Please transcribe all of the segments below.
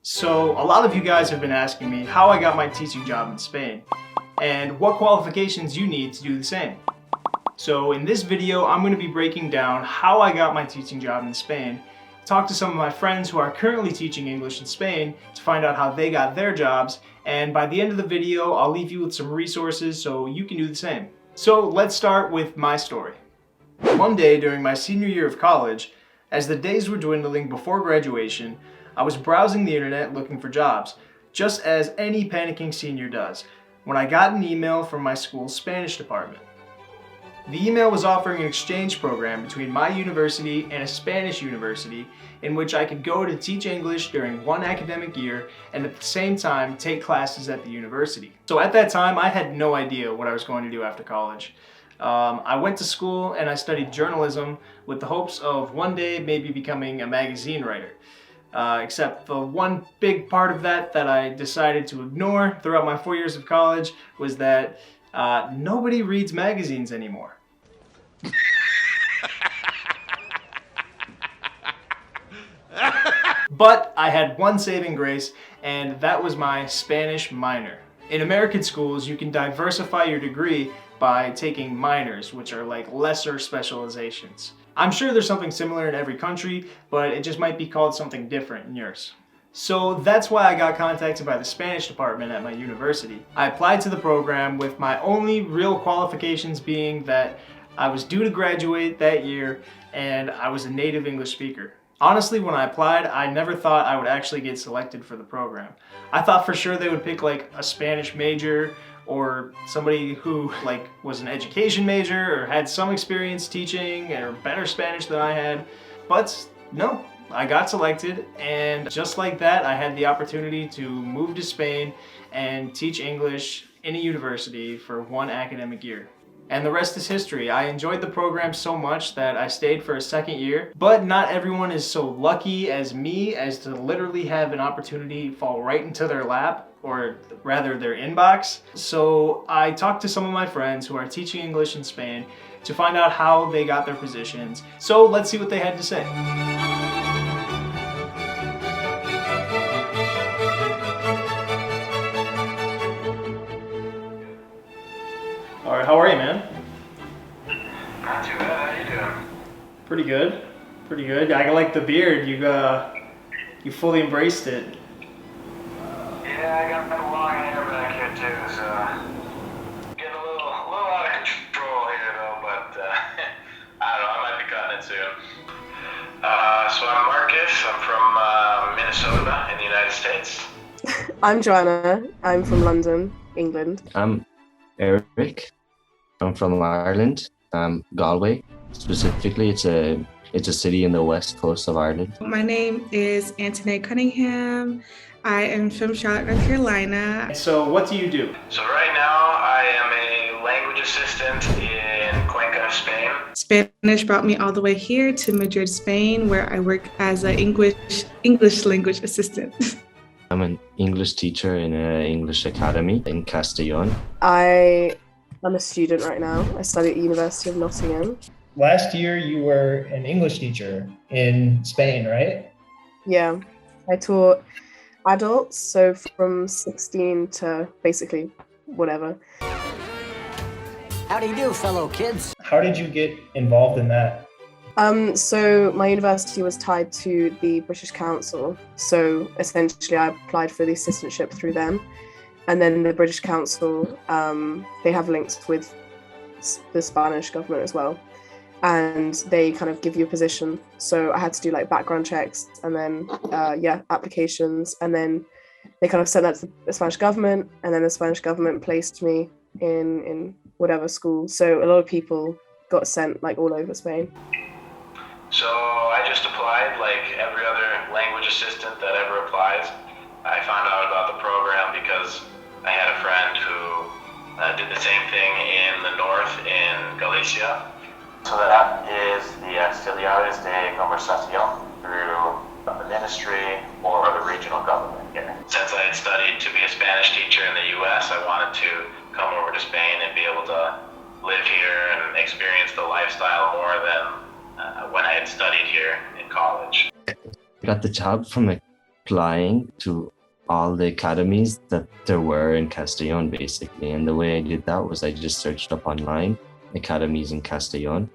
So a lot of you guys have been asking me how I got my teaching job in Spain and what qualifications you need to do the same. So in this video, I'm going to be breaking down how I got my teaching job in Spain, talk to some of my friends who are currently teaching English in Spain to find out how they got their jobs, and by the end of the video, I'll leave you with some resources so you can do the same. So let's start with my story. One day during my senior year of college, as the days were dwindling before graduation, I was browsing the internet looking for jobs, just as any panicking senior does, when I got an email from my school's Spanish department. The email was offering an exchange program between my university and a Spanish university in which I could go to teach English during one academic year and at the same time take classes at the university. So at that time, I had no idea what I was going to do after college. I went to school and I studied journalism with the hopes of one day maybe becoming a magazine writer. Except the one big part of that I decided to ignore throughout my 4 years of college was that nobody reads magazines anymore. But I had one saving grace, and that was my Spanish minor. In American schools, you can diversify your degree by taking minors, which are like lesser specializations. I'm sure there's something similar in every country, but it just might be called something different in yours. So that's why I got contacted by the Spanish department at my university. I applied to the program with my only real qualifications being that I was due to graduate that year and I was a native English speaker. Honestly, when I applied, I never thought I would actually get selected for the program. I thought for sure they would pick like a Spanish major or somebody who was an education major or had some experience teaching or better Spanish than I had. But no, I got selected, and just like that, I had the opportunity to move to Spain and teach English in a university for one academic year. And the rest is history. I enjoyed the program so much that I stayed for a second year, but not everyone is so lucky as me as to literally have an opportunity fall right into their lap, or rather their inbox. So I talked to some of my friends who are teaching English in Spain to find out how they got their positions. So let's see what they had to say. All right, how are you, man? Not too bad. How you doing? Pretty good. Pretty good. I like the beard. You fully embraced it. Yeah, I got the long hair back here too, so getting a little out of control here though. But I don't know. I might be cutting it soon. So I'm Marcus. I'm from Minnesota in the United States. I'm Joanna. I'm from London, England. I'm Eric. I'm from Ireland, Galway. Specifically, it's a city in the west coast of Ireland. My name is Antoinette Cunningham. I am from Charlotte, North Carolina. So what do you do? So right now I am a language assistant in Cuenca, Spain. Spanish brought me all the way here to Madrid, Spain, where I work as an English language assistant. I'm an English teacher in an English academy in Castellón. I'm a student right now. I study at the University of Nottingham. Last year you were an English teacher in Spain, right? Yeah, I taught adults, so from 16 to basically whatever. How do you do, fellow kids? How did you get involved in that? So my university was tied to the British Council. So essentially I applied for the assistantship through them. And then the British Council, they have links with the Spanish government as well. And they kind of give you a position. So I had to do like background checks and then, applications. And then they kind of sent that to the Spanish government. And then the Spanish government placed me in whatever school. So a lot of people got sent like all over Spain. So I just applied like every other language assistant that ever applies. I found out about the program because I had a friend who did the same thing in the north in Galicia. So that is the Auxiliares de Conversación through the ministry or the regional government here. Since I had studied to be a Spanish teacher in the US, I wanted to come over to Spain and be able to live here and experience the lifestyle more than when I had studied here in college. I got the job from a applying to all the academies that there were in Castellón, basically. And the way I did that was I just searched up online academies in Castellón,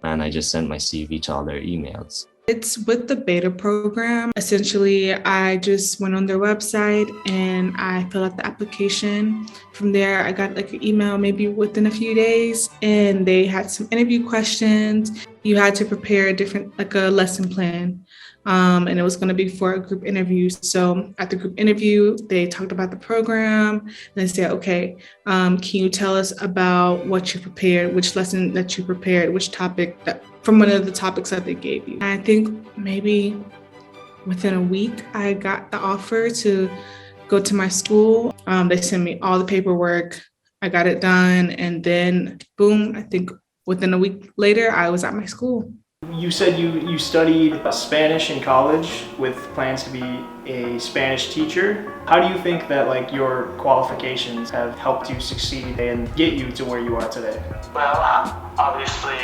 and I just sent my CV to all their emails. It's with the beta program. Essentially, I just went on their website and I filled out the application. From there, I got like an email maybe within a few days, and they had some interview questions. You had to prepare a lesson plan. And it was going to be for a group interview. So at the group interview, they talked about the program and they said, okay, can you tell us about what you prepared, which lesson that you prepared, which topic from one of the topics that they gave you. And I think maybe within a week, I got the offer to go to my school. They sent me all the paperwork. I got it done. And then boom, I think within a week later, I was at my school. You said you studied Spanish in college with plans to be a Spanish teacher. How do you think that like your qualifications have helped you succeed and get you to where you are today? Well, obviously,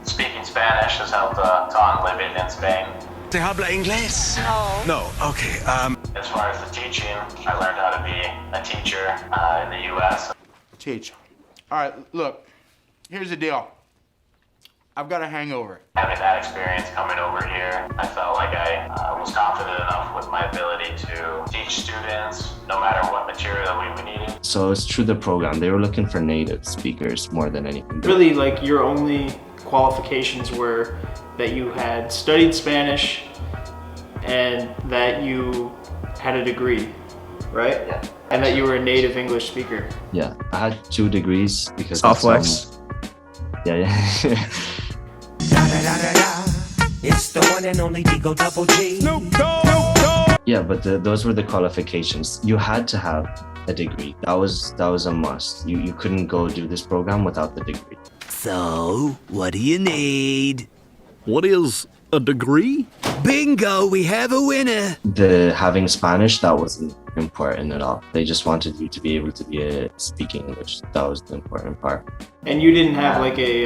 speaking Spanish has helped on living in Spain. ¿Te habla inglés? No. Okay. As far as the teaching, I learned how to be a teacher in the U.S. Teach. All right, look, here's the deal. I've got a hangover. Having that experience coming over here, I felt like I was confident enough with my ability to teach students no matter what material we were needing. So it's through the program. They were looking for native speakers more than anything. Really, like your only qualifications were that you had studied Spanish and that you had a degree, right? Yeah. And that you were a native English speaker. Yeah, I had 2 degrees because Softflex. Yeah. It's the one and only Digo Double G. Yeah, but those were the qualifications. You had to have a degree. That was a must. You couldn't go do this program without the degree. So, what do you need? What is a degree? Bingo, we have a winner. The having Spanish, that wasn't important at all. They just wanted you to be able to speak English. That was the important part. And you didn't have like a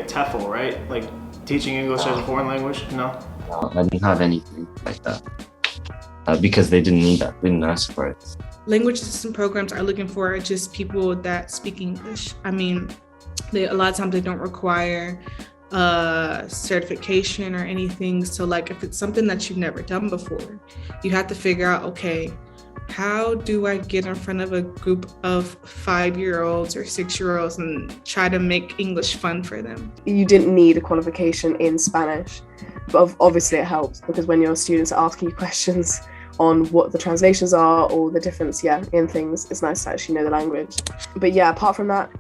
TEFL, right? Like teaching English as a foreign language? No? No, I didn't have anything like that because they didn't need that. They didn't ask for it. Language assistant programs are looking for just people that speak English. I mean, a lot of times they don't require certification or anything. So like if it's something that you've never done before, you have to figure out, okay, how do I get in front of a group of 5-year-olds or 6-year-olds and try to make English fun for them? You didn't need a qualification in Spanish, but obviously it helps because when your students are asking you questions on what the translations are or the difference, in things, it's nice to actually know the language. But apart from that,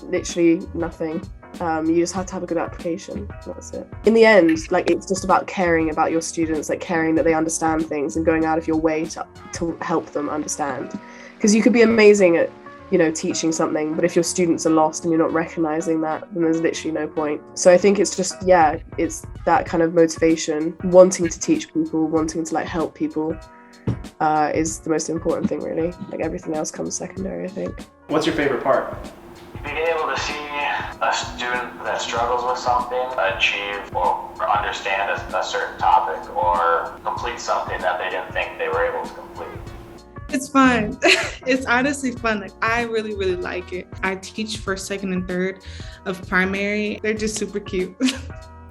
literally nothing. You just have to have a good application. That's it. In the end, like it's just about caring about your students, like caring that they understand things and going out of your way to help them understand. Because you could be amazing at, teaching something, but if your students are lost and you're not recognizing that, then there's literally no point. So I think it's just, it's that kind of motivation, wanting to teach people, wanting to like help people is the most important thing, really. Like everything else comes secondary, I think. What's your favorite part? Being able to see a student that struggles with something achieve or understand a certain topic or complete something that they didn't think they were able to complete. It's fun. It's honestly fun. Like I really, really like it. I teach first, second, and third of primary. They're just super cute.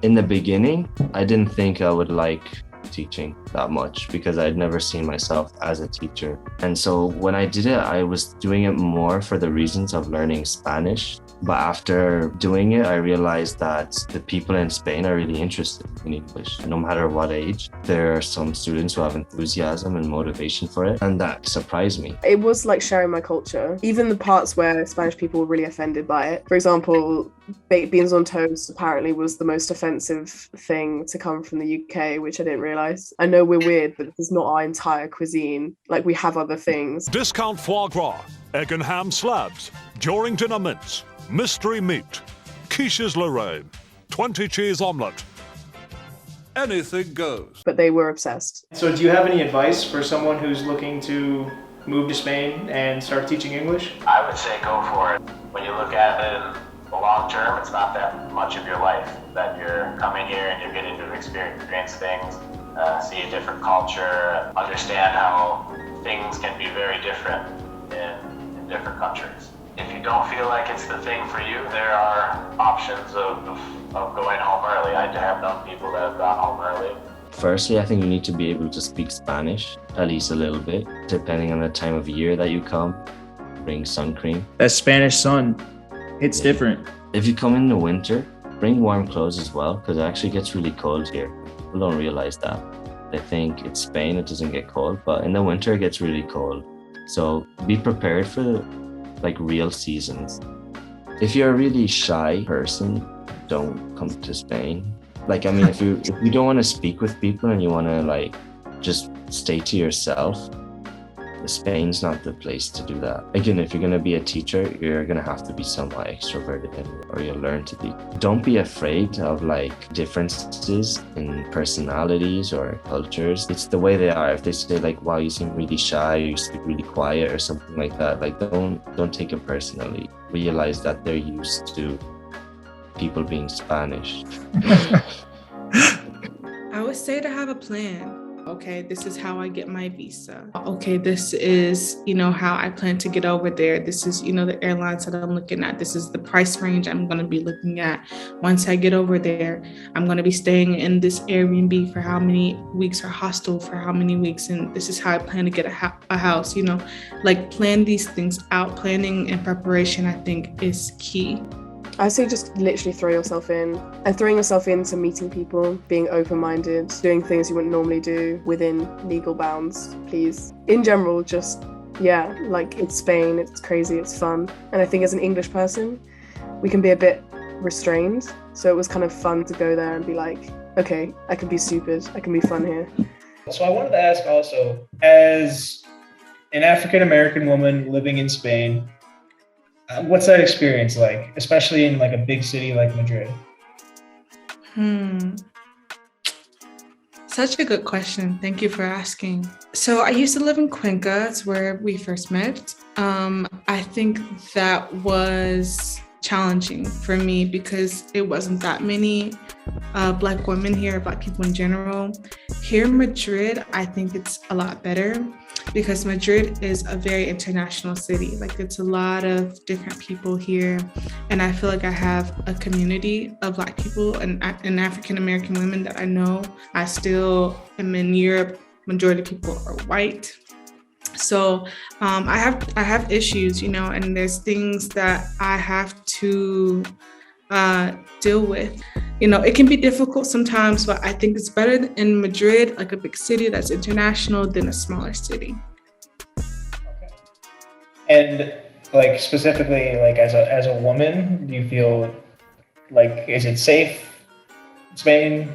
In the beginning, I didn't think I would like teaching that much because I'd never seen myself as a teacher. And so when I did it, I was doing it more for the reasons of learning Spanish. But after doing it, I realized that the people in Spain are really interested in English. No matter what age, there are some students who have enthusiasm and motivation for it, and that surprised me. It was like sharing my culture. Even the parts where Spanish people were really offended by it. For example, baked beans on toast apparently was the most offensive thing to come from the UK, which I didn't realise. I know we're weird, but this is not our entire cuisine. Like we have other things. Discount foie gras, egg and ham slabs, Dorrington mince, mystery meat, quiches Lorraine, 20 cheese omelette. Anything goes. But they were obsessed. So do you have any advice for someone who's looking to move to Spain and start teaching English? I would say go for it. When you look at it in the long term, it's not that much of your life that you're coming here and you're getting to experience things. see a different culture, understand how things can be very different in different countries. If you don't feel like it's the thing for you, there are options of going home early. I have known people that have gone home early. Firstly, I think you need to be able to speak Spanish, at least a little bit, depending on the time of year that you come. Bring sun cream. That Spanish sun, it's different. If you come in the winter, bring warm clothes as well, because it actually gets really cold here. People don't realize that. They think it's Spain, it doesn't get cold, but in the winter it gets really cold. So be prepared for like real seasons. If you're a really shy person, don't come to Spain. Like, I mean, if you don't want to speak with people and you want to like just stay to yourself, Spain's not the place to do that. Again, if you're going to be a teacher, you're going to have to be somewhat extroverted or you'll learn to be. Don't be afraid of like differences in personalities or cultures. It's the way they are. If they say like, wow, you seem really shy, or you speak really quiet or something like that, like don't take it personally. Realize that they're used to people being Spanish. I would say to have a plan. Okay, this is how I get my visa. Okay, this is, how I plan to get over there. This is, the airlines that I'm looking at. This is the price range I'm going to be looking at. Once I get over there, I'm going to be staying in this Airbnb for how many weeks or hostel for how many weeks. And this is how I plan to get a house, like plan these things out. Planning and preparation, I think, is key. I say just literally throw yourself in, and throwing yourself into meeting people, being open-minded, doing things you wouldn't normally do within legal bounds, please. In general, just, like it's Spain, it's crazy, it's fun. And I think as an English person, we can be a bit restrained. So it was kind of fun to go there and be like, okay, I can be stupid, I can be fun here. So I wanted to ask also, as an African-American woman living in Spain, what's that experience like, especially in like a big city like Madrid? Such a good question. Thank you for asking. So I used to live in Cuenca. It's where we first met. I think that was challenging for me because it wasn't that many Black women here, Black people in general. Here in Madrid, I think it's a lot better because Madrid is a very international city. Like it's a lot of different people here. And I feel like I have a community of Black people and African-American women that I know. I still am in Europe. Majority of people are white. So I have issues, and there's things that I have to deal with. It can be difficult sometimes, but I think it's better in Madrid, like a big city that's international, than a smaller city. Okay. And like specifically, like as a woman, do you feel like, is it safe in Spain?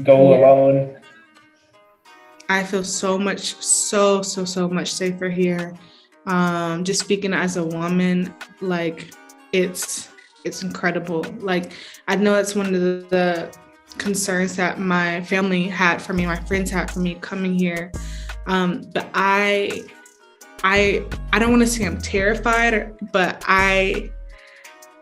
Go alone? I feel so much safer here. Just speaking as a woman, like it's incredible. Like I know it's one of the concerns that my family had for me, my friends had for me coming here. But I don't want to say I'm terrified, but I'm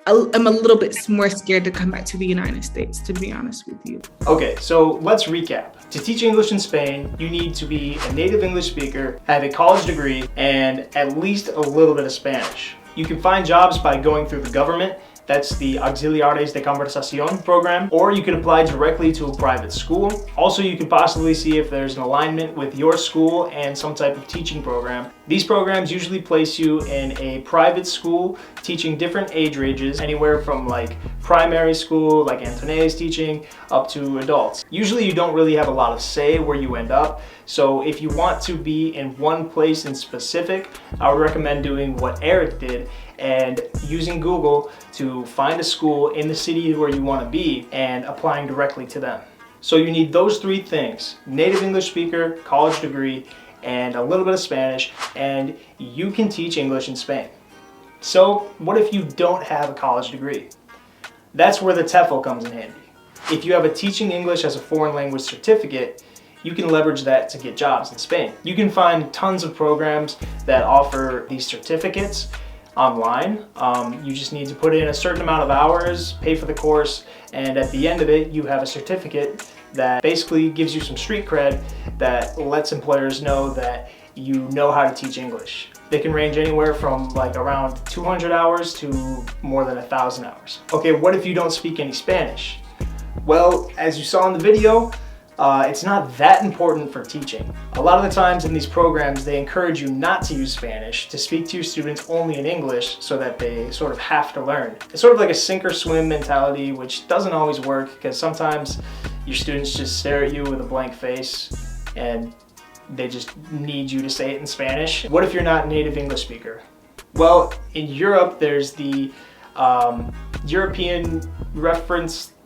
a little bit more scared to come back to the United States, to be honest with you. Okay, so let's recap. To teach English in Spain, you need to be a native English speaker, have a college degree, and at least a little bit of Spanish. You can find jobs by going through the government. That's the Auxiliares de Conversación program, or you can apply directly to a private school. Also, you can possibly see if there's an alignment with your school and some type of teaching program. These programs usually place you in a private school teaching different age ranges, anywhere from like primary school, like Antonia is teaching, up to adults. Usually you don't really have a lot of say where you end up. So if you want to be in one place in specific, I would recommend doing what Eric did and using Google to find a school in the city where you want to be and applying directly to them. So you need those three things: native English speaker, college degree, and a little bit of Spanish, and you can teach English in Spain. So what if you don't have a college degree? That's where the TEFL comes in handy. If you have a teaching English as a foreign language certificate, you can leverage that to get jobs in Spain. You can find tons of programs that offer these certificates online. You just need to put in a certain amount of hours, pay for the course, and at the end of it, you have a certificate that basically gives you some street cred that lets employers know that you know how to teach English. They can range anywhere from like around 200 hours to more than 1,000 hours. Okay, what if you don't speak any Spanish? Well, as you saw in the video, it's not that important for teaching. A lot of the times in these programs, they encourage you not to use Spanish, to speak to your students only in English so that they sort of have to learn. It's sort of like a sink or swim mentality, which doesn't always work because sometimes your students just stare at you with a blank face and they just need you to say it in Spanish. What if you're not a native English speaker? Well, in Europe, there's the European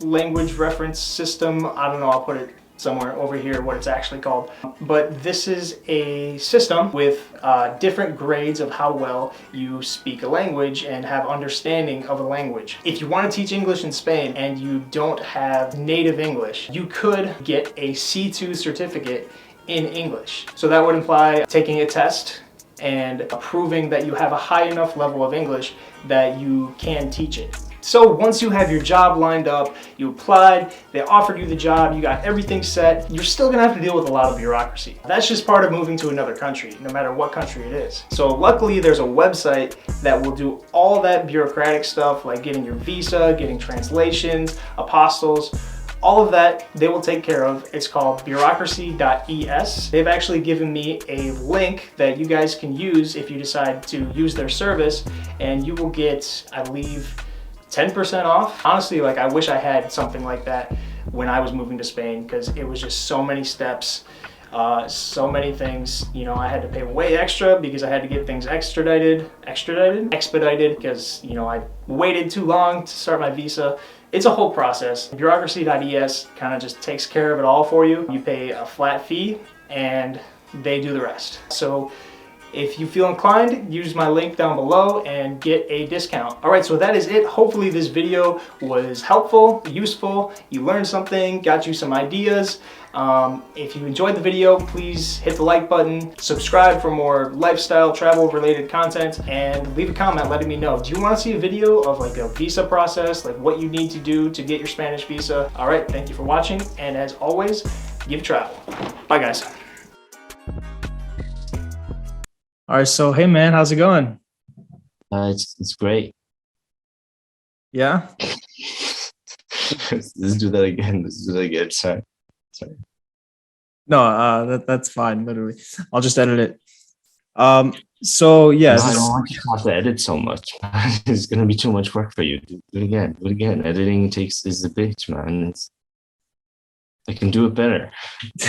language reference system. I don't know, I'll put it somewhere over here what it's actually called. But this is a system with different grades of how well you speak a language and have understanding of a language. If you want to teach English in Spain and you don't have native English, you could get a C2 certificate in English. So that would imply taking a test and proving that you have a high enough level of English that you can teach it. So once you have your job lined up, you applied, they offered you the job, you got everything set, you're still gonna have to deal with a lot of bureaucracy. That's just part of moving to another country, no matter what country it is. So luckily there's a website that will do all that bureaucratic stuff like getting your visa, getting translations, apostils, all of that they will take care of. It's called bureaucracy.es. They've actually given me a link that you guys can use if you decide to use their service, and you will get, I believe, 10% off. Honestly, like I wish I had something like that when I was moving to Spain because it was just so many steps, so many things. You know, I had to pay way extra because I had to get things expedited because, you know, I waited too long to start my visa. It's a whole process. Bureaucracy.es kind of just takes care of it all for you. You pay a flat fee and they do the rest. So if you feel inclined, use my link down below and get a discount. All right, so that is it. Hopefully this video was helpful, useful. You learned something, got you some ideas. If you enjoyed the video, please hit the like button, subscribe for more lifestyle, travel related content, and leave a comment letting me know. Do you want to see a video of like a visa process, like what you need to do to get your Spanish visa? All right, thank you for watching. And as always, give travel. Bye guys. All right, so hey man, how's it going? It's great. Yeah? Let's do that again. Let's do that again. Sorry. No, that's fine, literally. I'll just edit it. So yeah, No, I don't want you to have to edit so much. It's gonna be too much work for you. Do it again. Do it again. Editing is a bitch, man. I can do it better.